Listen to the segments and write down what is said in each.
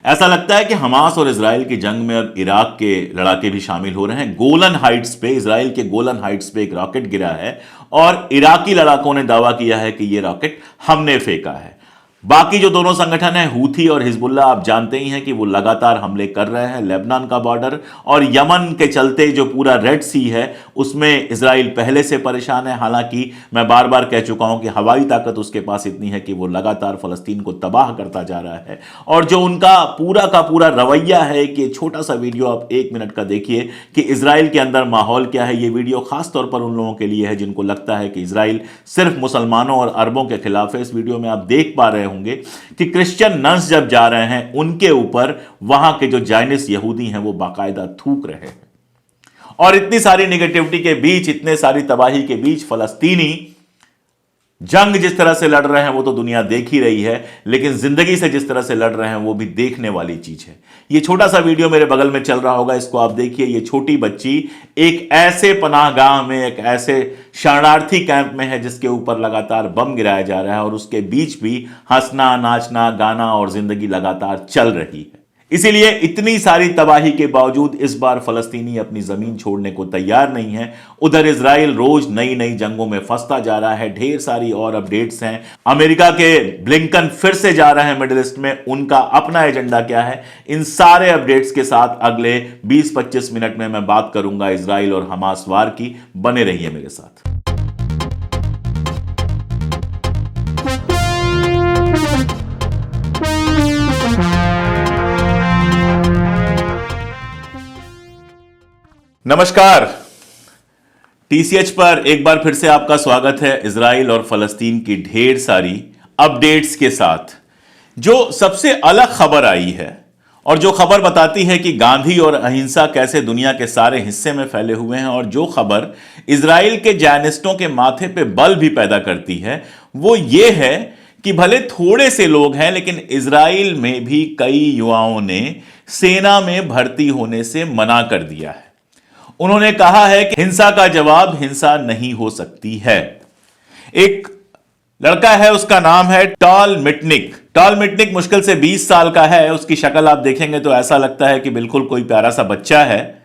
ऐसा लगता है कि हमास और इजराइल की जंग में अब इराक के लड़ाके भी शामिल हो रहे हैं। गोलन हाइट्स पे, इजराइल के गोलन हाइट्स पे एक रॉकेट गिरा है और इराकी लड़ाकों ने दावा किया है कि यह रॉकेट हमने फेंका है। बाकी जो दोनों संगठन हैं, हूथी और हिजबुल्लाह, आप जानते ही हैं कि वो लगातार हमले कर रहे हैं। लेबनान का बॉर्डर और यमन के चलते जो पूरा रेड सी है उसमें इजराइल पहले से परेशान है। हालांकि मैं बार बार कह चुका हूं कि हवाई ताकत उसके पास इतनी है कि वो लगातार फलस्तीन को तबाह करता जा रहा है। और जो उनका पूरा का पूरा रवैया है कि छोटा सा वीडियो आप 1 मिनट का देखिए कि इजराइल के अंदर माहौल क्या है। ये वीडियो खासतौर पर उन लोगों के लिए है जिनको लगता है कि इजराइल सिर्फ मुसलमानों और अरबों के खिलाफ है। इस वीडियो में आप देख पा रहे होंगे कि क्रिश्चियन नंस जब जा रहे हैं उनके ऊपर वहां के जो जायनिस यहूदी हैं वो बाकायदा थूक रहे हैं। और इतनी सारी नेगेटिविटी के बीच, इतने सारी तबाही के बीच फलस्तीनी जंग जिस तरह से लड़ रहे हैं वो तो दुनिया देख ही रही है, लेकिन जिंदगी से जिस तरह से लड़ रहे हैं वो भी देखने वाली चीज है। ये छोटा सा वीडियो मेरे बगल में चल रहा होगा, इसको आप देखिए। ये छोटी बच्ची एक ऐसे पनाहगाह में, एक ऐसे शरणार्थी कैंप में है जिसके ऊपर लगातार बम गिराया जा रहा है और उसके बीच भी हंसना, नाचना, गाना और जिंदगी लगातार चल रही है। इसीलिए इतनी सारी तबाही के बावजूद इस बार फलस्तीनी अपनी जमीन छोड़ने को तैयार नहीं है। उधर इजराइल रोज नई नई जंगों में फंसता जा रहा है। ढेर सारी और अपडेट्स हैं। अमेरिका के ब्लिंकन फिर से जा रहे हैं मिडिल ईस्ट में, उनका अपना एजेंडा क्या है, इन सारे अपडेट्स के साथ अगले 20-25 मिनट में मैं बात करूंगा इजराइल और हमास वार की। बने रहिए मेरे साथ। नमस्कार, टीसीएच पर एक बार फिर से आपका स्वागत है। इजराइल और फलस्तीन की ढेर सारी अपडेट्स के साथ जो सबसे अलग खबर आई है और जो खबर बताती है कि गांधी और अहिंसा कैसे दुनिया के सारे हिस्से में फैले हुए हैं, और जो खबर इजराइल के ज़ायनिस्टों के माथे पे बल भी पैदा करती है, वो ये है कि भले थोड़े से लोग हैं लेकिन इजराइल में भी कई युवाओं ने सेना में भर्ती होने से मना कर दिया है। उन्होंने कहा है कि हिंसा का जवाब हिंसा नहीं हो सकती है। एक लड़का है, उसका नाम है टॉल मिटनिक। टॉल मिटनिक मुश्किल से 20 साल का है। उसकी शक्ल आप देखेंगे तो ऐसा लगता है कि बिल्कुल कोई प्यारा सा बच्चा है।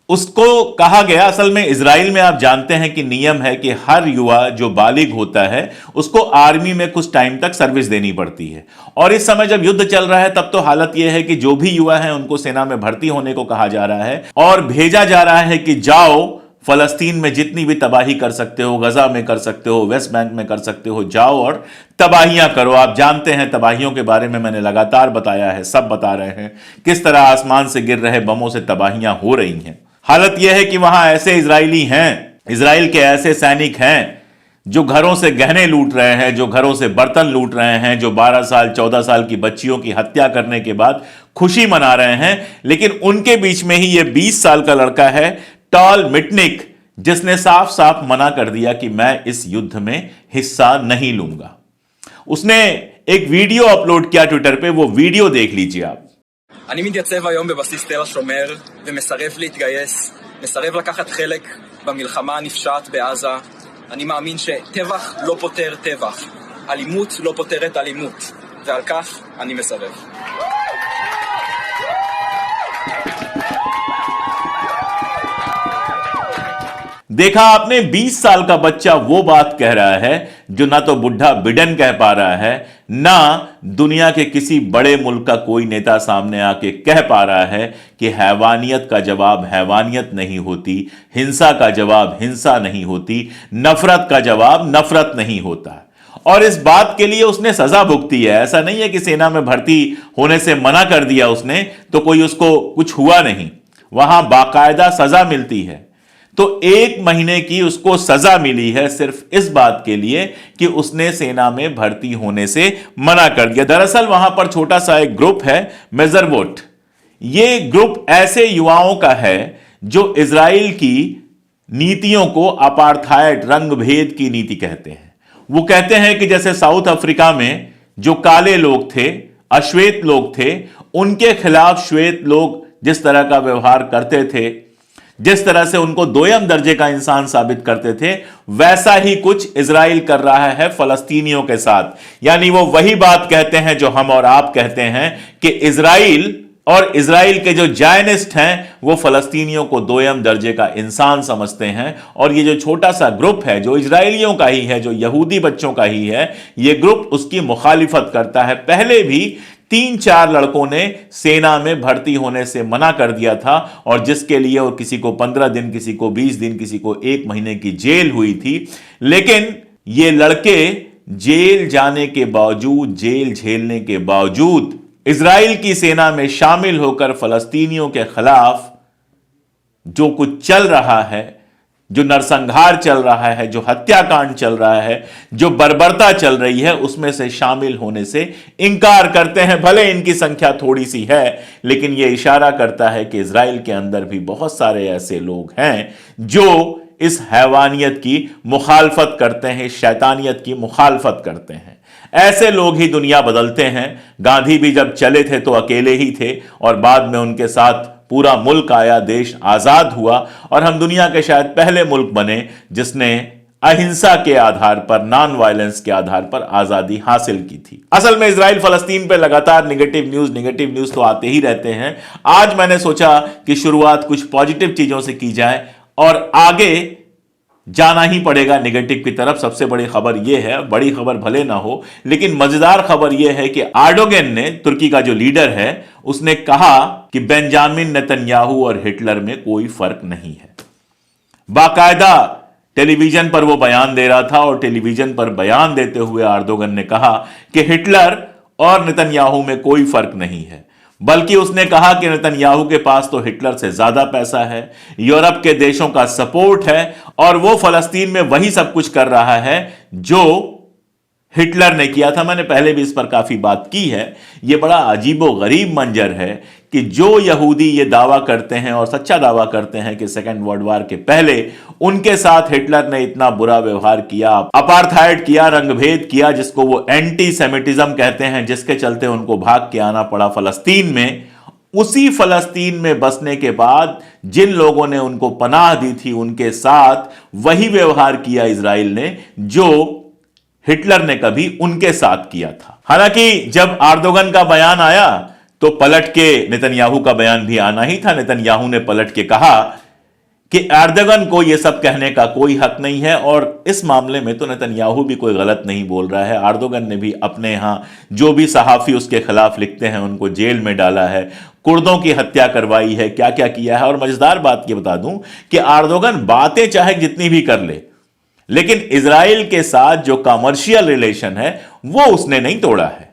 उसको कहा गया, असल में इजराइल में आप जानते हैं कि नियम है कि हर युवा जो बालिग होता है उसको आर्मी में कुछ टाइम तक सर्विस देनी पड़ती है। और इस समय जब युद्ध चल रहा है तब तो हालत यह है कि जो भी युवा है उनको सेना में भर्ती होने को कहा जा रहा है और भेजा जा रहा है कि जाओ फलस्तीन में जितनी भी तबाही कर सकते हो, गजा में कर सकते हो, वेस्ट बैंक में कर सकते हो, जाओ और तबाहियां करो। आप जानते हैं तबाहियों के बारे में मैंने लगातार बताया है, सब बता रहे हैं किस तरह आसमान से गिर रहे बमों से तबाहियां हो रही हैं। हालत यह है कि वहां ऐसे इजरायली हैं, इजराइल के ऐसे सैनिक हैं जो घरों से गहने लूट रहे हैं, जो घरों से बर्तन लूट रहे हैं, जो 12 साल 14 साल की बच्चियों की हत्या करने के बाद खुशी मना रहे हैं। लेकिन उनके बीच में ही ये 20 साल का लड़का है टॉल मिटनिक, जिसने साफ साफ मना कर दिया कि मैं इस युद्ध में हिस्सा नहीं लूंगा। उसने एक वीडियो अपलोड किया ट्विटर पे, वो वीडियो देख लीजिए आप। אני מתייצב היום בבסיס תל השומר ומסרב להתגייס, מסרב לקחת חלק במלחמה הנפשעת בעזה. אני מאמין שטבח לא פותר טבח, אלימות לא פותרת אלימות, ועל כך אני מסרב. देखा आपने, 20 साल का बच्चा वो बात कह रहा है जो ना तो बुढ़ा बिडेन कह पा रहा है, ना दुनिया के किसी बड़े मुल्क का कोई नेता सामने आके कह पा रहा है कि हैवानियत का जवाब हैवानियत नहीं होती, हिंसा का जवाब हिंसा नहीं होती, नफरत का जवाब नफरत नहीं होता। और इस बात के लिए उसने सजा भुगती है। ऐसा नहीं है कि सेना में भर्ती होने से मना कर दिया उसने तो कोई उसको कुछ हुआ नहीं, वहां बाकायदा सजा मिलती है। तो 1 महीने की उसको सजा मिली है सिर्फ इस बात के लिए कि उसने सेना में भर्ती होने से मना कर दिया। दरअसल वहां पर छोटा सा एक ग्रुप है, मेजरवोट। ये ग्रुप ऐसे युवाओं का है जो इजराइल की नीतियों को अपार्थाइड, रंग भेद की नीति कहते हैं। वो कहते हैं कि जैसे साउथ अफ्रीका में जो काले लोग थे, अश्वेत लोग थे, उनके खिलाफ श्वेत लोग जिस तरह का व्यवहार करते थे, जिस तरह से उनको दोयम दर्जे का इंसान साबित करते थे, वैसा ही कुछ इजराइल कर रहा है फलस्तीनियों के साथ। यानी वो वही बात कहते हैं जो हम और आप कहते हैं कि इजराइल और इजराइल के जो जायनिस्ट हैं वो फलस्तीनियों को दोयम दर्जे का इंसान समझते हैं। और ये जो छोटा सा ग्रुप है जो इजराइलियों का ही है, जो यहूदी बच्चों का ही है, ये ग्रुप उसकी मुखालिफत करता है। पहले भी 3-4 लड़कों ने सेना में भर्ती होने से मना कर दिया था और जिसके लिए और किसी को 15 दिन, किसी को 20 दिन, किसी को 1 महीने की जेल हुई थी। लेकिन ये लड़के जेल जाने के बावजूद, जेल झेलने के बावजूद इजराइल की सेना में शामिल होकर फलस्तीनियों के खिलाफ जो कुछ चल रहा है, जो नरसंहार चल रहा है, जो हत्याकांड चल रहा है, जो बर्बरता चल रही है, उसमें से शामिल होने से इंकार करते हैं। भले इनकी संख्या थोड़ी सी है, लेकिन यह इशारा करता है कि इजराइल के अंदर भी बहुत सारे ऐसे लोग हैं जो इस हैवानियत की मुखालफत करते हैं, शैतानियत की मुखालफत करते हैं। ऐसे लोग ही दुनिया बदलते हैं। गांधी भी जब चले थे तो अकेले ही थे और बाद में उनके साथ पूरा मुल्क आया, देश आजाद हुआ और हम दुनिया के शायद पहले मुल्क बने जिसने अहिंसा के आधार पर, नॉन वायलेंस के आधार पर आजादी हासिल की थी। असल में इजराइल फलस्तीन पे लगातार नेगेटिव न्यूज तो आते ही रहते हैं। आज मैंने सोचा कि शुरुआत कुछ पॉजिटिव चीजों से की जाए और आगे जाना ही पड़ेगा नेगेटिव की तरफ। सबसे बड़ी खबर यह है, बड़ी खबर भले ना हो लेकिन मजेदार खबर यह है कि एर्डोगन ने, तुर्की का जो लीडर है, उसने कहा कि बेंजामिन नेतन्याहू और हिटलर में कोई फर्क नहीं है। बाकायदा टेलीविजन पर वो बयान दे रहा था और टेलीविजन पर बयान देते हुए एर्दोगन ने कहा कि हिटलर और नेतन्याहू में कोई फर्क नहीं है, बल्कि उसने कहा कि नेतन्याहू के पास तो हिटलर से ज्यादा पैसा है, यूरोप के देशों का सपोर्ट है और वो फलस्तीन में वही सब कुछ कर रहा है जो हिटलर ने किया था। मैंने पहले भी इस पर काफी बात की है। यह बड़ा अजीबो गरीब मंजर है कि जो यहूदी ये दावा करते हैं और सच्चा दावा करते हैं कि सेकेंड वर्ल्ड वॉर के पहले उनके साथ हिटलर ने इतना बुरा व्यवहार किया, अपार्थाइड किया, रंगभेद किया, जिसको वो एंटी सेमिटिज्म कहते हैं, जिसके चलते उनको भाग के आना पड़ा फलस्तीन में। उसी फलस्तीन में बसने के बाद जिन लोगों ने उनको पनाह दी थी, उनके साथ वही व्यवहार किया इजराइल ने जो हिटलर ने कभी उनके साथ किया था। हालांकि जब एर्दोगन का बयान आया तो पलट के नेतन्याहू का बयान भी आना ही था। नेतन्याहू ने पलट के कहा कि एर्दोगन को यह सब कहने का कोई हक नहीं है और इस मामले में तो नेतन्याहू भी कोई गलत नहीं बोल रहा है। एर्दोगन ने भी अपने यहां जो भी सहाफी उसके खिलाफ लिखते हैं उनको जेल में डाला है, कुर्दों की हत्या करवाई है, क्या क्या किया है। और मजेदार बात यह बता दूं कि एर्दोगन बातें चाहे जितनी भी कर ले, लेकिन इजराइल के साथ जो कमर्शियल रिलेशन है वो उसने नहीं तोड़ा है।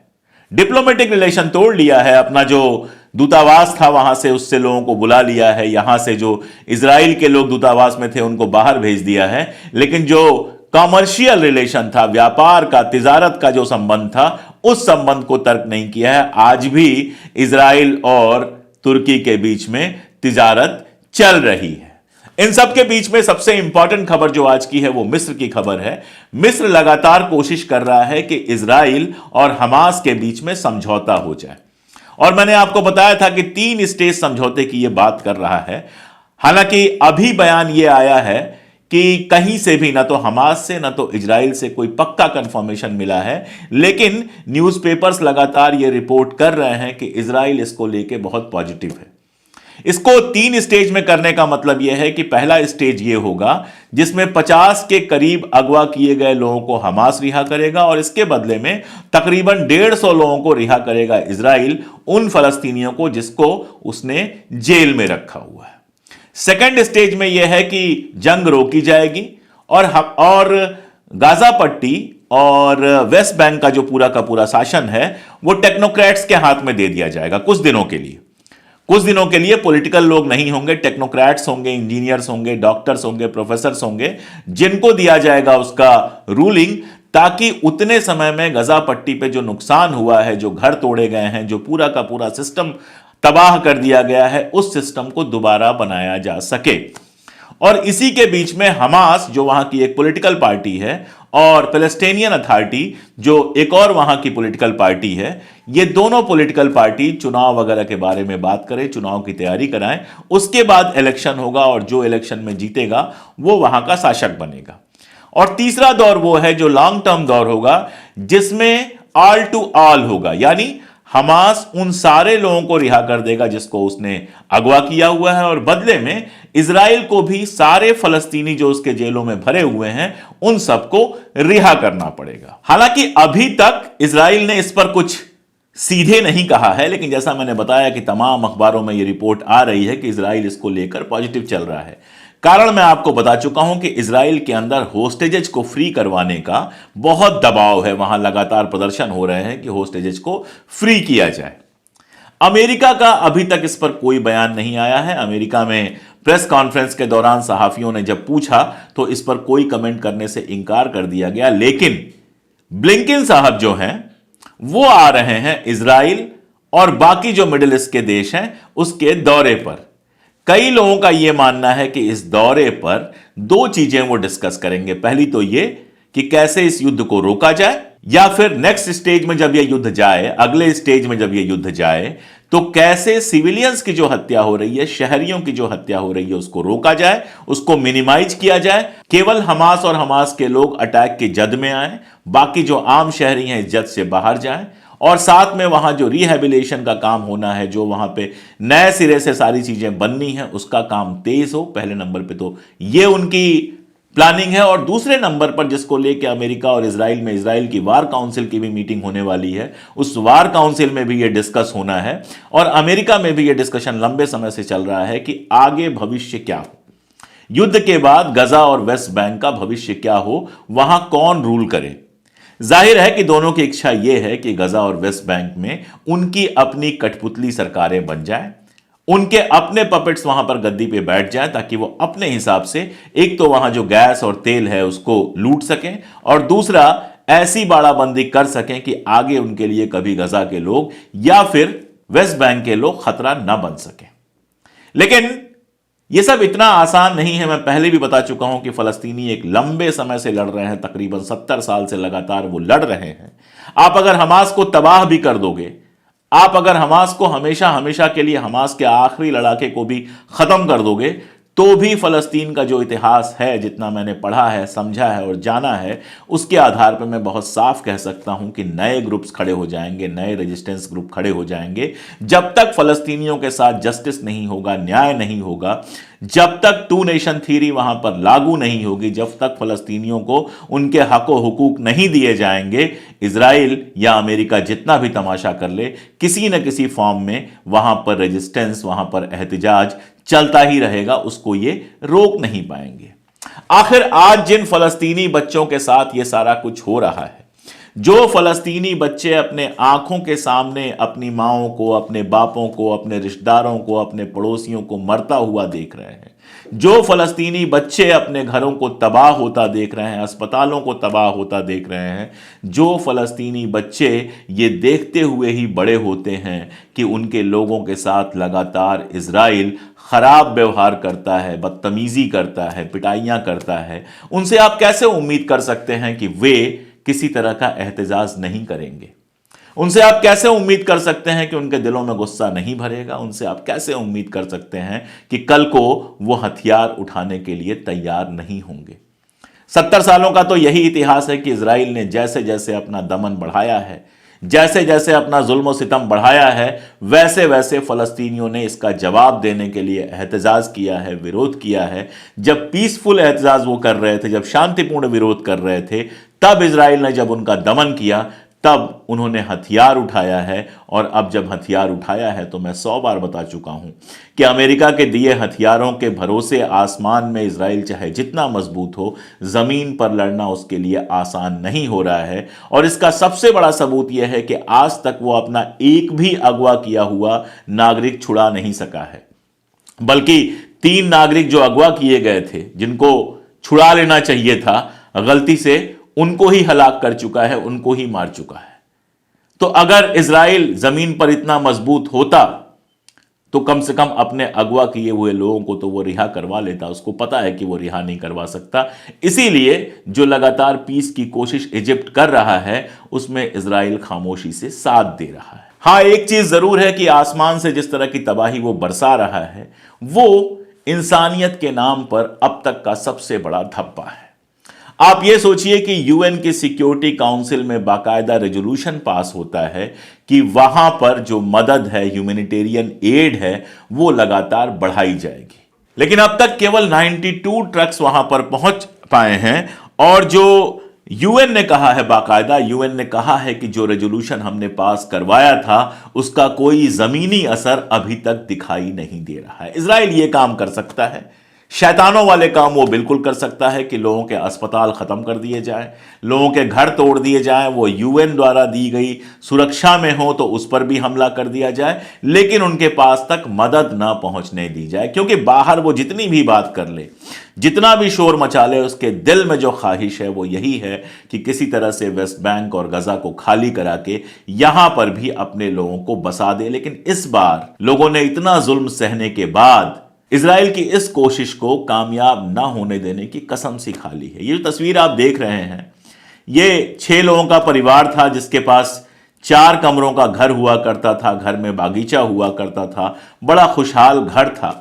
डिप्लोमेटिक रिलेशन तोड़ लिया है, अपना जो दूतावास था वहां से उससे लोगों को बुला लिया है, यहां से जो इजराइल के लोग दूतावास में थे उनको बाहर भेज दिया है, लेकिन जो कमर्शियल रिलेशन था, व्यापार का, तिजारत का जो संबंध था, उस संबंध को तर्क नहीं किया है। आज भी इजराइल और तुर्की के बीच में तिजारत चल रही है। इन सब के बीच में सबसे इंपॉर्टेंट खबर जो आज की है वो मिस्र की खबर है। मिस्र लगातार कोशिश कर रहा है कि इजराइल और हमास के बीच में समझौता हो जाए और मैंने आपको बताया था कि 3 स्टेज समझौते की यह बात कर रहा है। हालांकि अभी बयान यह आया है कि कहीं से भी, ना तो हमास से ना तो इजराइल से कोई पक्का कंफर्मेशन मिला है, लेकिन न्यूज़पेपर्स लगातार यह रिपोर्ट कर रहे हैं कि इजराइल इसको लेके बहुत पॉजिटिव है। इसको 3 स्टेज में करने का मतलब यह है कि पहला स्टेज यह होगा जिसमें 50 के करीब अगवा किए गए लोगों को हमास रिहा करेगा और इसके बदले में तकरीबन 150 लोगों को रिहा करेगा इजराइल, उन फलस्तीनियों को जिसको उसने जेल में रखा हुआ है। सेकंड स्टेज में यह है कि जंग रोकी जाएगी और गाजा पट्टी और वेस्ट बैंक का जो पूरा का पूरा शासन है वो टेक्नोक्रेट्स के हाथ में दे दिया जाएगा कुछ दिनों के लिए। कुछ दिनों के लिए पॉलिटिकल लोग नहीं होंगे, टेक्नोक्रेट्स होंगे, इंजीनियर्स होंगे, डॉक्टर्स होंगे, प्रोफेसर्स होंगे, जिनको दिया जाएगा उसका रूलिंग, ताकि उतने समय में गाजा पट्टी पे जो नुकसान हुआ है, जो घर तोड़े गए हैं, जो पूरा का पूरा सिस्टम तबाह कर दिया गया है, उस सिस्टम को दोबारा बनाया जा सके। और इसी के बीच में हमास, जो वहां की एक पॉलिटिकल पार्टी है, और पैलेस्टीनियन अथॉरिटी जो एक और वहां की पॉलिटिकल पार्टी है, ये दोनों पॉलिटिकल पार्टी चुनाव वगैरह के बारे में बात करें, चुनाव की तैयारी कराएं, उसके बाद इलेक्शन होगा और जो इलेक्शन में जीतेगा वो वहां का शासक बनेगा। और तीसरा दौर वो है जो लॉन्ग टर्म दौर होगा, जिसमें ऑल टू ऑल होगा, यानी हमास उन सारे लोगों को रिहा कर देगा जिसको उसने अगवा किया हुआ है, और बदले में इजराइल को भी सारे फलस्तीनी जो उसके जेलों में भरे हुए हैं उन सबको रिहा करना पड़ेगा। हालांकि अभी तक इजराइल ने इस पर कुछ सीधे नहीं कहा है, लेकिन जैसा मैंने बताया कि तमाम अखबारों में यह रिपोर्ट आ रही है कि इजराइल इसको लेकर पॉजिटिव चल रहा है। कारण मैं आपको बता चुका हूं कि इजराइल के अंदर होस्टेजेस को फ्री करवाने का बहुत दबाव है, वहां लगातार प्रदर्शन हो रहे हैं कि होस्टेजेस को फ्री किया जाए। अमेरिका का अभी तक इस पर कोई बयान नहीं आया है। अमेरिका में प्रेस कॉन्फ्रेंस के दौरान सहाफियों ने जब पूछा तो इस पर कोई कमेंट करने से इंकार कर दिया गया, लेकिन ब्लिंकन साहब जो हैं वो आ रहे हैं इजराइल और बाकी जो मिडिल ईस्ट के देश हैं उसके दौरे पर। कई लोगों का यह मानना है कि इस दौरे पर दो चीजें वो डिस्कस करेंगे। पहली तो यह कि कैसे इस युद्ध को रोका जाए, या फिर नेक्स्ट स्टेज में जब यह युद्ध जाए, अगले स्टेज में जब यह युद्ध जाए, तो कैसे सिविलियंस की जो हत्या हो रही है, शहरियों की जो हत्या हो रही है, उसको रोका जाए, उसको मिनिमाइज किया जाए। केवल हमास और हमास के लोग अटैक की जद में आए, बाकी जो आम शहरी हैं इस जद से बाहर जाएं, और साथ में वहां जो रिहेबिलिटेशन का काम होना है, जो वहां पे नए सिरे से सारी चीजें बननी है, उसका काम तेज हो। पहले नंबर पे तो ये उनकी प्लानिंग है। और दूसरे नंबर पर जिसको लेके अमेरिका और इजराइल में इजराइल की वार काउंसिल की भी मीटिंग होने वाली है, उस वार काउंसिल में भी ये डिस्कस होना है। और अमेरिका में भी ये डिस्कशन लंबे समय से चल रहा है कि आगे भविष्य क्या हो, युद्ध के बाद गजा और वेस्ट बैंक का भविष्य क्या हो, वहां कौन रूल करे। जाहिर है कि दोनों की इच्छा यह है कि गजा और वेस्ट बैंक में उनकी अपनी कठपुतली सरकारें बन जाएं, उनके अपने पपेट्स वहां पर गद्दी पे बैठ जाएं, ताकि वो अपने हिसाब से एक तो वहां जो गैस और तेल है उसको लूट सकें, और दूसरा ऐसी बाड़ाबंदी कर सकें कि आगे उनके लिए कभी गजा के लोग या फिर वेस्ट बैंक के लोग खतरा ना बन सकें। लेकिन यह सब इतना आसान नहीं है। मैं पहले भी बता चुका हूं कि फलस्तीनी एक लंबे समय से लड़ रहे हैं, तकरीबन 70 साल से लगातार वो लड़ रहे हैं। आप अगर हमास को तबाह भी कर दोगे, आप अगर हमास को हमेशा हमेशा के लिए, हमास के आखिरी लड़ाके को भी खत्म कर दोगे, तो भी फलस्तीन का जो इतिहास है, जितना मैंने पढ़ा है, समझा है और जाना है, उसके आधार पर मैं बहुत साफ कह सकता हूं कि नए ग्रुप्स खड़े हो जाएंगे, नए रेजिस्टेंस ग्रुप खड़े हो जाएंगे। जब तक फलस्तीनियों के साथ जस्टिस नहीं होगा, न्याय नहीं होगा, जब तक टू नेशन थ्योरी वहां पर लागू नहीं होगी, जब तक फलस्तीनियों को उनके हक व हुकूक नहीं दिए जाएंगे, इजराइल या अमेरिका जितना भी तमाशा कर ले, किसी न किसी फॉर्म में वहां पर रेजिस्टेंस, वहां पर एहतजाज चलता ही रहेगा, उसको ये रोक नहीं पाएंगे। आखिर आज जिन फलस्तीनी बच्चों के साथ ये सारा कुछ हो रहा है, जो फलस्तीनी बच्चे अपने आंखों के सामने अपनी माओं को, अपने बापों को, अपने रिश्तेदारों को, अपने पड़ोसियों को मरता हुआ देख रहे हैं, जो फलस्तीनी बच्चे अपने घरों को तबाह होता देख रहे हैं, अस्पतालों को तबाह होता देख रहे हैं, जो फलस्तीनी बच्चे ये देखते हुए ही बड़े होते हैं कि उनके लोगों के साथ लगातार इजराइल खराब व्यवहार करता है, बदतमीजी करता है, पिटाइयां करता है, उनसे आप कैसे उम्मीद कर सकते हैं कि वे किसी तरह का एहतजाज नहीं करेंगे? उनसे आप कैसे उम्मीद कर सकते हैं कि उनके दिलों में गुस्सा नहीं भरेगा? उनसे आप कैसे उम्मीद कर सकते हैं कि कल को वो हथियार उठाने के लिए तैयार नहीं होंगे? 70 सालों का तो यही इतिहास है कि इजराइल ने जैसे जैसे अपना दमन बढ़ाया है, जैसे जैसे अपना जुल्म सितम बढ़ाया है, वैसे वैसे फलस्तीनियों ने इसका जवाब देने के लिए एहतजाज किया है, विरोध किया है। जब पीसफुल एहतजाज वो कर रहे थे, जब शांतिपूर्ण विरोध कर रहे थे, तब इजराइल ने जब उनका दमन किया, तब उन्होंने हथियार उठाया है। और अब जब हथियार उठाया है तो मैं 100 बार बता चुका हूं कि अमेरिका के दिए हथियारों के भरोसे आसमान में इजराइल चाहे जितना मजबूत हो, जमीन पर लड़ना उसके लिए आसान नहीं हो रहा है। और इसका सबसे बड़ा सबूत यह है कि आज तक वो अपना एक भी अगवा किया हुआ नागरिक छुड़ा नहीं सका है, बल्कि 3 नागरिक जो अगवा किए गए थे, जिनको छुड़ा लेना चाहिए था, गलती से उनको ही हलाक कर चुका है, उनको ही मार चुका है। तो अगर इजराइल जमीन पर इतना मजबूत होता तो कम से कम अपने अगवा किए हुए लोगों को तो वो रिहा करवा लेता। उसको पता है कि वो रिहा नहीं करवा सकता। इसीलिए जो लगातार पीस की कोशिश इजिप्ट कर रहा है उसमें इजराइल खामोशी से साथ दे रहा है। हां, एक चीज जरूर है कि आसमान से जिस तरह की तबाही वो बरसा रहा है वो इंसानियत के नाम पर अब तक का सबसे बड़ा धब्बा है। आप यह सोचिए कि यूएन की सिक्योरिटी काउंसिल में बाकायदा रेजोल्यूशन पास होता है कि वहां पर जो मदद है, ह्यूमैनिटेरियन एड है, वो लगातार बढ़ाई जाएगी। लेकिन अब तक केवल 92 ट्रक्स वहां पर पहुंच पाए हैं और जो यूएन ने कहा है, बाकायदा यूएन ने कहा है कि जो रेजोल्यूशन हमने पास करवाया था उसका कोई जमीनी असर अभी तक दिखाई नहीं दे रहा है। इजराइल यह काम कर सकता है, शैतानों वाले काम वो बिल्कुल कर सकता है कि लोगों के अस्पताल खत्म कर दिए जाएं, लोगों के घर तोड़ दिए जाएं, वो यूएन द्वारा दी गई सुरक्षा में हो तो उस पर भी हमला कर दिया जाए, लेकिन उनके पास तक मदद ना पहुंचने दी जाए। क्योंकि बाहर वो जितनी भी बात कर ले, जितना भी शोर मचा ले, उसके दिल में जो ख्वाहिश है वो यही है कि किसी तरह से वेस्ट बैंक और गजा को खाली करा के यहां पर भी अपने लोगों को बसा दे। लेकिन इस बार लोगों ने इतना जुल्म सहने के बाद इजराइल की इस कोशिश को कामयाब ना होने देने की कसम सी खा ली है। ये जो तस्वीर आप देख रहे हैं, ये 6 लोगों का परिवार था जिसके पास 4 कमरों का घर हुआ करता था, घर में बागीचा हुआ करता था, बड़ा खुशहाल घर था।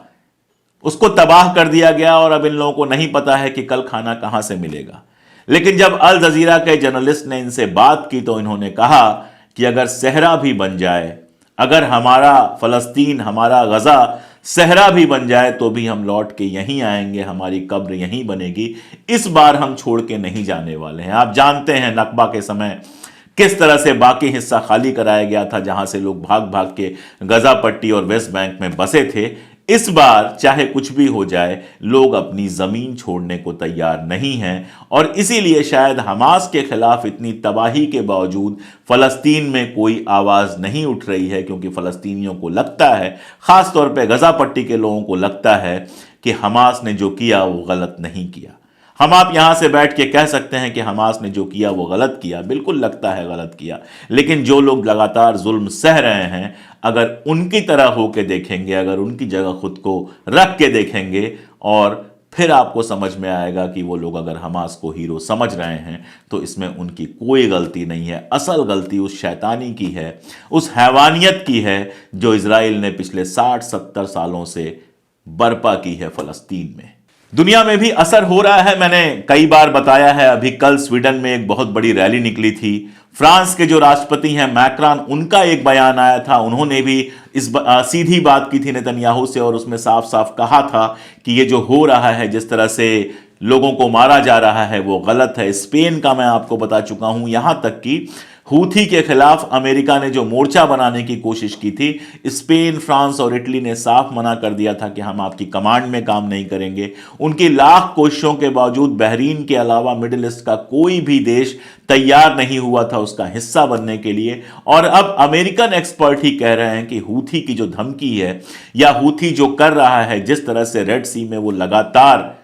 उसको तबाह कर दिया गया और अब इन लोगों को नहीं पता है कि कल खाना कहां से मिलेगा। लेकिन जब अल जजीरा के जर्नलिस्ट ने इनसे बात की तो इन्होंने कहा कि अगर सहरा भी बन जाए, अगर हमारा फलस्तीन, हमारा गजा सहरा भी बन जाए तो भी हम लौट के यहीं आएंगे, हमारी कब्र यहीं बनेगी, इस बार हम छोड़ के नहीं जाने वाले हैं। आप जानते हैं नकबा के समय किस तरह से बाकी हिस्सा खाली कराया गया था जहां से लोग भाग भाग के गजा पट्टी और वेस्ट बैंक में बसे थे। इस बार चाहे कुछ भी हो जाए, लोग अपनी जमीन छोड़ने को तैयार नहीं हैं और इसीलिए शायद हमास के खिलाफ इतनी तबाही के बावजूद फलस्तीन में कोई आवाज नहीं उठ रही है, क्योंकि फलस्तीनियों को लगता है, खासतौर पे गजा पट्टी के लोगों को लगता है कि हमास ने जो किया वो गलत नहीं किया। हम आप यहां से बैठ के कह सकते हैं कि हमास ने जो किया वो गलत किया, बिल्कुल लगता है गलत किया, लेकिन जो लोग लगातार जुल्म सह रहे हैं, अगर उनकी तरह होके देखेंगे, अगर उनकी जगह खुद को रख के देखेंगे और फिर आपको समझ में आएगा कि वो लोग अगर हमास को हीरो समझ रहे हैं तो इसमें उनकी कोई गलती नहीं है। असल गलती उस शैतानी की है, उस हैवानियत की है जो इजराइल ने पिछले 60-70 सालों से बर्पा की है फलस्तीन में। दुनिया में भी असर हो रहा है। मैंने कई बार बताया है, अभी कल स्वीडन में एक बहुत बड़ी रैली निकली थी। फ्रांस के जो राष्ट्रपति हैं मैक्रान, उनका एक बयान आया था, उन्होंने भी सीधी बात की थी नेतन्याहू से और उसमें साफ साफ कहा था कि ये जो हो रहा है, जिस तरह से लोगों को मारा जा रहा है, वो गलत है। स्पेन का मैं आपको बता चुका हूं, यहां तक कि हूथी के खिलाफ अमेरिका ने जो मोर्चा बनाने की कोशिश की थी, स्पेन, फ्रांस और इटली ने साफ मना कर दिया था कि हम आपकी कमांड में काम नहीं करेंगे। उनकी लाख कोशिशों के बावजूद बहरीन के अलावा मिडिल ईस्ट का कोई भी देश तैयार नहीं हुआ था उसका हिस्सा बनने के लिए। और अब अमेरिकन एक्सपर्ट ही कह रहे हैं कि हूथी की जो धमकी है या हूथी जो कर रहा है, जिस तरह से रेड सी में वो लगातार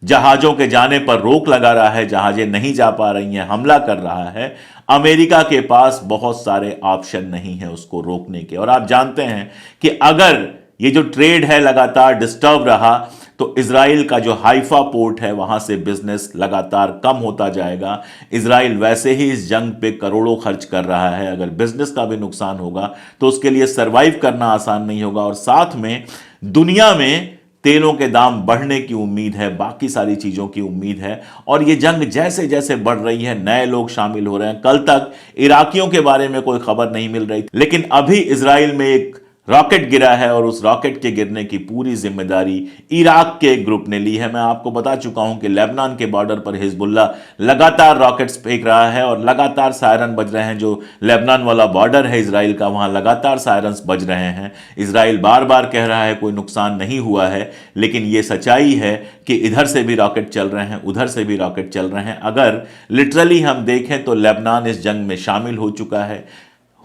जहाजों के जाने पर रोक लगा रहा है, जहाजें नहीं जा पा रही हैं, हमला कर रहा है, अमेरिका के पास बहुत सारे ऑप्शन नहीं है उसको रोकने के। और आप जानते हैं कि अगर ये जो ट्रेड है लगातार डिस्टर्ब रहा तो इजराइल का जो हाइफा पोर्ट है वहां से बिजनेस लगातार कम होता जाएगा। इजराइल वैसे ही इस जंग पे करोड़ों खर्च कर रहा है, अगर बिजनेस का भी नुकसान होगा तो उसके लिए सरवाइव करना आसान नहीं होगा। और साथ में दुनिया में तेलों के दाम बढ़ने की उम्मीद है, बाकी सारी चीजों की उम्मीद है। और ये जंग जैसे जैसे बढ़ रही है, नए लोग शामिल हो रहे हैं। कल तक इराकियों के बारे में कोई खबर नहीं मिल रही, लेकिन अभी इजराइल में एक रॉकेट गिरा है और उस रॉकेट के गिरने की पूरी जिम्मेदारी इराक के एक ग्रुप ने ली है। मैं आपको बता चुका हूं कि लेबनान के बॉर्डर पर हिजबुल्ला लगातार रॉकेट्स फेंक रहा है और लगातार सायरन बज रहे हैं। जो लेबनान वाला बॉर्डर है इजराइल का, वहां लगातार सायरन्स बज रहे हैं। इजराइल बार बार कह रहा है कोई नुकसान नहीं हुआ है, लेकिन यह सच्चाई है कि इधर से भी रॉकेट चल रहे हैं, उधर से भी रॉकेट चल रहे हैं। अगर लिटरली हम देखें तो लेबनान इस जंग में शामिल हो चुका है,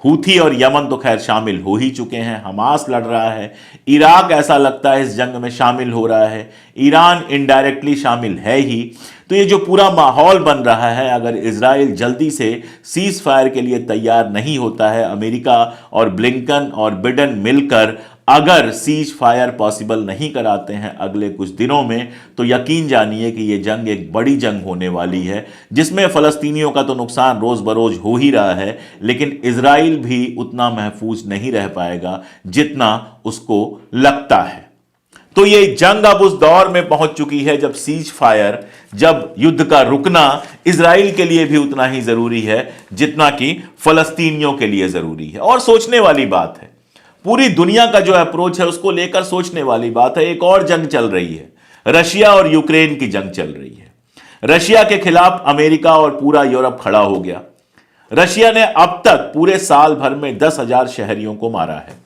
हूथी और यमन तो खैर शामिल हो ही चुके हैं, हमास लड़ रहा है, इराक ऐसा लगता है इस जंग में शामिल हो रहा है, ईरान इनडायरेक्टली शामिल है ही। तो ये जो पूरा माहौल बन रहा है, अगर इजराइल जल्दी से सीज फायर के लिए तैयार नहीं होता है, अमेरिका और ब्लिंकन और बिडेन मिलकर अगर सीज फायर पॉसिबल नहीं कराते हैं अगले कुछ दिनों में, तो यकीन जानिए कि यह जंग एक बड़ी जंग होने वाली है, जिसमें फलस्तीनियों का तो नुकसान रोज बरोज हो ही रहा है, लेकिन इजराइल भी उतना महफूज नहीं रह पाएगा जितना उसको लगता है। तो ये जंग अब उस दौर में पहुंच चुकी है जब सीज फायर, जब युद्ध का रुकना इजराइल के लिए भी उतना ही जरूरी है जितना कि फलस्तीनियों के लिए जरूरी है। और सोचने वाली बात है, पूरी दुनिया का जो अप्रोच है उसको लेकर सोचने वाली बात है। एक और जंग चल रही है, रशिया और यूक्रेन की जंग चल रही है। रशिया के खिलाफ अमेरिका और पूरा यूरोप खड़ा हो गया। रशिया ने अब तक पूरे साल भर में 10,000 शहरियों को मारा है।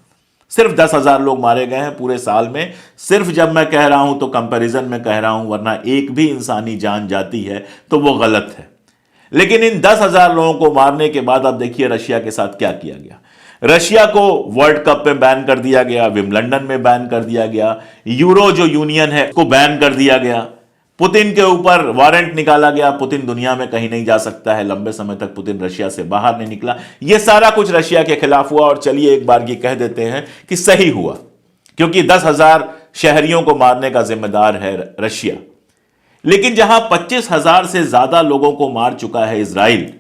सिर्फ 10,000 लोग मारे गए हैं पूरे साल में। सिर्फ जब मैं कह रहा हूं तो कंपैरिजन में कह रहा हूं, वरना एक भी इंसानी जान जाती है तो वो गलत है। लेकिन इन 10,000 लोगों को मारने के बाद अब देखिए रशिया के साथ क्या किया गया। रशिया को वर्ल्ड कप में बैन कर दिया गया, विंबलडन में बैन कर दिया गया, यूरो जो यूनियन है को बैन कर दिया गया, पुतिन के ऊपर वारंट निकाला गया, पुतिन दुनिया में कहीं नहीं जा सकता है, लंबे समय तक पुतिन रशिया से बाहर नहीं निकला। यह सारा कुछ रशिया के खिलाफ हुआ। और चलिए एक बार ये कह देते हैं कि सही हुआ, क्योंकि 10,000 शहरियों को मारने का जिम्मेदार है रशिया। लेकिन जहां 25,000 से ज्यादा लोगों को मार चुका है इजराइल,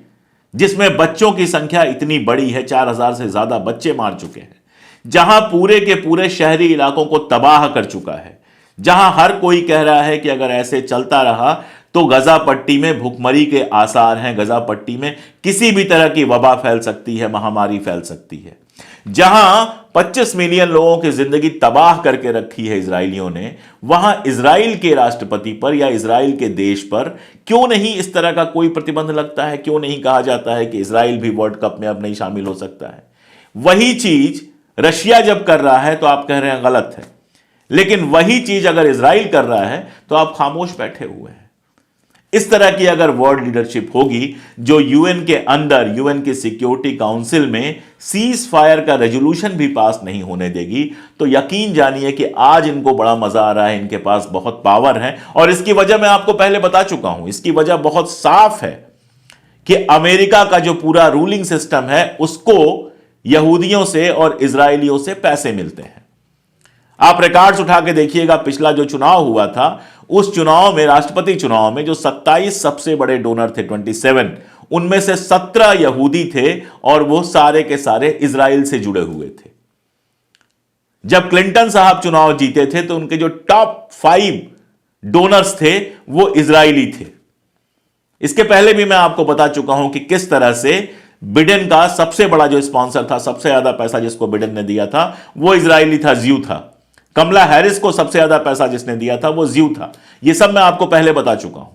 जिसमें बच्चों की संख्या इतनी बड़ी है, 4,000 से ज्यादा बच्चे मार चुके हैं, जहां पूरे के पूरे शहरी इलाकों को तबाह कर चुका है, जहां हर कोई कह रहा है कि अगर ऐसे चलता रहा तो गजा पट्टी में भुखमरी के आसार हैं, गजा पट्टी में किसी भी तरह की वबा फैल सकती है, महामारी फैल सकती है। जहां 25 मिलियन लोगों की जिंदगी तबाह करके रखी है इजरायलियों ने, वहां इजराइल के राष्ट्रपति पर या इजराइल के देश पर क्यों नहीं इस तरह का कोई प्रतिबंध लगता है? क्यों नहीं कहा जाता है कि इजराइल भी वर्ल्ड कप में अब नहीं शामिल हो सकता है? वही चीज रशिया जब कर रहा है तो आप कह रहे हैं गलत है, लेकिन वही चीज अगर इजराइल कर रहा है तो आप खामोश बैठे हुए हैं। इस तरह की अगर वर्ल्ड लीडरशिप होगी जो यूएन के अंदर, यूएन के सिक्योरिटी काउंसिल में सीज फायर का रेजोल्यूशन भी पास नहीं होने देगी, तो यकीन जानिए कि आज इनको बड़ा मजा आ रहा है, इनके पास बहुत पावर है। और इसकी वजह मैं आपको पहले बता चुका हूं। इसकी वजह बहुत साफ है कि अमेरिका का जो पूरा रूलिंग सिस्टम है उसको यहूदियों से और इजरायलियों से पैसे मिलते हैं। आप रिकॉर्ड्स उठा के देखिएगा, पिछला जो चुनाव हुआ था उस चुनाव में, राष्ट्रपति चुनाव में, जो 27 सबसे बड़े डोनर थे 27, उनमें से 17 यहूदी थे और वो सारे के सारे इजराइल से जुड़े हुए थे। जब क्लिंटन साहब चुनाव जीते थे तो उनके जो टॉप 5 डोनर्स थे वो इजरायली थे। इसके पहले भी मैं आपको बता चुका हूं कि किस तरह से बिडेन का सबसे बड़ा जो स्पॉन्सर था, सबसे ज्यादा पैसा जिसको बिडेन ने दिया था वो इजरायली था, ज्यू था। कमला हैरिस को सबसे ज्यादा पैसा जिसने दिया था वो ज्यू था। ये सब मैं आपको पहले बता चुका हूं।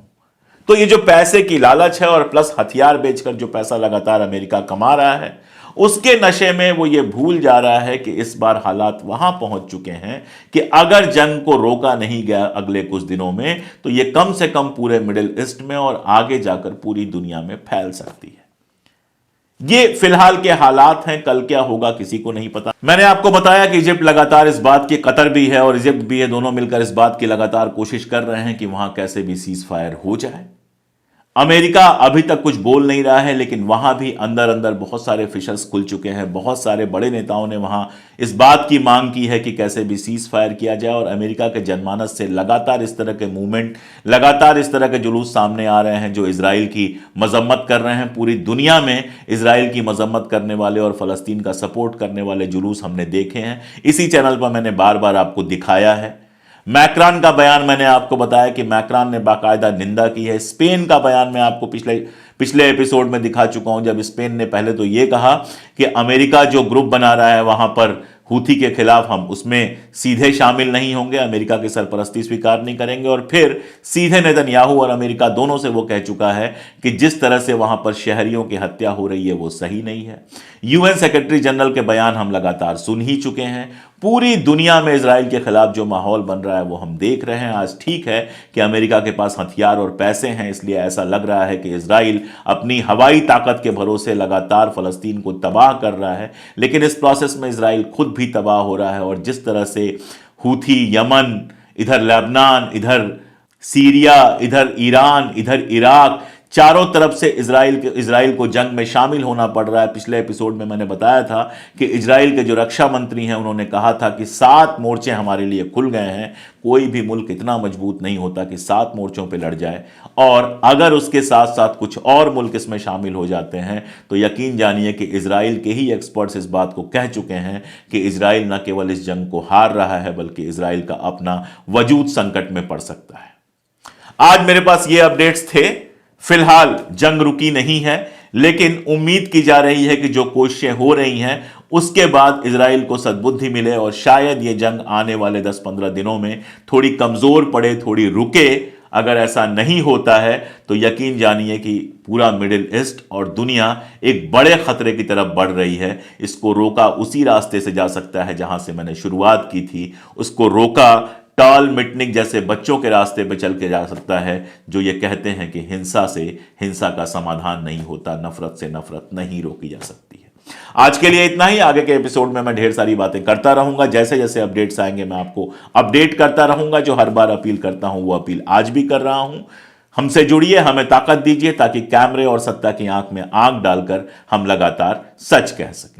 तो ये जो पैसे की लालच है और प्लस हथियार बेचकर जो पैसा लगातार अमेरिका कमा रहा है, उसके नशे में वो ये भूल जा रहा है कि इस बार हालात वहां पहुंच चुके हैं कि अगर जंग को रोका नहीं गया अगले कुछ दिनों में, तो ये कम से कम पूरे मिडिल ईस्ट में और आगे जाकर पूरी दुनिया में फैल सकती है। ये फिलहाल के हालात हैं, कल क्या होगा किसी को नहीं पता। मैंने आपको बताया कि इजिप्ट लगातार इस बात की, कतर भी है और इजिप्ट भी है, दोनों मिलकर इस बात की लगातार कोशिश कर रहे हैं कि वहां कैसे भी सीज फायर हो जाए। अमेरिका अभी तक कुछ बोल नहीं रहा है, लेकिन वहां भी अंदर अंदर बहुत सारे फिशर्स खुल चुके हैं। बहुत सारे बड़े नेताओं ने वहां इस बात की मांग की है कि कैसे भी सीज फायर किया जाए। और अमेरिका के जनमानस से लगातार इस तरह के मूवमेंट, लगातार इस तरह के जुलूस सामने आ रहे हैं जो इजराइल की मजम्मत कर रहे हैं। पूरी दुनिया में इजराइल की मजम्मत करने वाले और फलस्तीन का सपोर्ट करने वाले जुलूस हमने देखे हैं। इसी चैनल पर मैंने बार बार आपको दिखाया है। मैक्रान का बयान मैंने आपको बताया कि मैक्रान ने बाकायदा निंदा की है। स्पेन का बयान मैं आपको पिछले एपिसोड में दिखा चुका हूं, जब स्पेन ने पहले तो यह कहा कि अमेरिका जो ग्रुप बना रहा है वहां पर हूथी के खिलाफ, हम उसमें सीधे शामिल नहीं होंगे, अमेरिका की सरपरस्ती स्वीकार नहीं करेंगे। और फिर सीधे नेतन्याहू और अमेरिका दोनों से वो कह चुका है कि जिस तरह से वहां पर शहरियों की हत्या हो रही है वो सही नहीं है। यूएन सेक्रेटरी जनरल के बयान हम लगातार सुन ही चुके हैं। पूरी दुनिया में इजराइल के खिलाफ जो माहौल बन रहा है वो हम देख रहे हैं। आज ठीक है कि अमेरिका के पास हथियार और पैसे हैं, इसलिए ऐसा लग रहा है कि इजराइल अपनी हवाई ताकत के भरोसे लगातार फलस्तीन को तबाह कर रहा है, लेकिन इस प्रोसेस में इजराइल खुद भी तबाह हो रहा है। और जिस तरह से हूथी यमन, इधर लेबनान, इधर सीरिया, इधर ईरान, इधर इराक, चारों तरफ से इजराइल को जंग में शामिल होना पड़ रहा है। पिछले एपिसोड में मैंने बताया था कि इजराइल के जो रक्षा मंत्री हैं उन्होंने कहा था कि 7 मोर्चे हमारे लिए खुल गए हैं। कोई भी मुल्क इतना मजबूत नहीं होता कि 7 मोर्चों पे लड़ जाए, और अगर उसके साथ साथ कुछ और मुल्क इसमें शामिल हो जाते हैं तो यकीन जानिए कि इजराइल के ही एक्सपर्ट्स इस बात को कह चुके हैं कि इजराइल न केवल इस जंग को हार रहा है बल्कि इजराइल का अपना वजूद संकट में पड़ सकता है। आज मेरे पास ये अपडेट्स थे। फिलहाल जंग रुकी नहीं है, लेकिन उम्मीद की जा रही है कि जो कोशिशें हो रही हैं उसके बाद इजराइल को सद्बुद्धि मिले और शायद ये जंग आने वाले 10-15 दिनों में थोड़ी कमजोर पड़े, थोड़ी रुके। अगर ऐसा नहीं होता है तो यकीन जानिए कि पूरा मिडिल ईस्ट और दुनिया एक बड़े खतरे की तरफ बढ़ रही है। इसको रोका उसी रास्ते से जा सकता है जहां से मैंने शुरुआत की थी। उसको रोका टाल मिटनिक जैसे बच्चों के रास्ते पे चल के जा सकता है, जो ये कहते हैं कि हिंसा से हिंसा का समाधान नहीं होता, नफरत से नफरत नहीं रोकी जा सकती है। आज के लिए इतना ही। आगे के एपिसोड में मैं ढेर सारी बातें करता रहूंगा। जैसे जैसे अपडेट्स आएंगे मैं आपको अपडेट करता रहूंगा। जो हर बार अपील करता हूं वो अपील आज भी कर रहा हूं। हमसे जुड़िए, हमें ताकत दीजिए ताकि कैमरे और सत्ता की आंख में आंख डालकर हम लगातार सच कह सकें।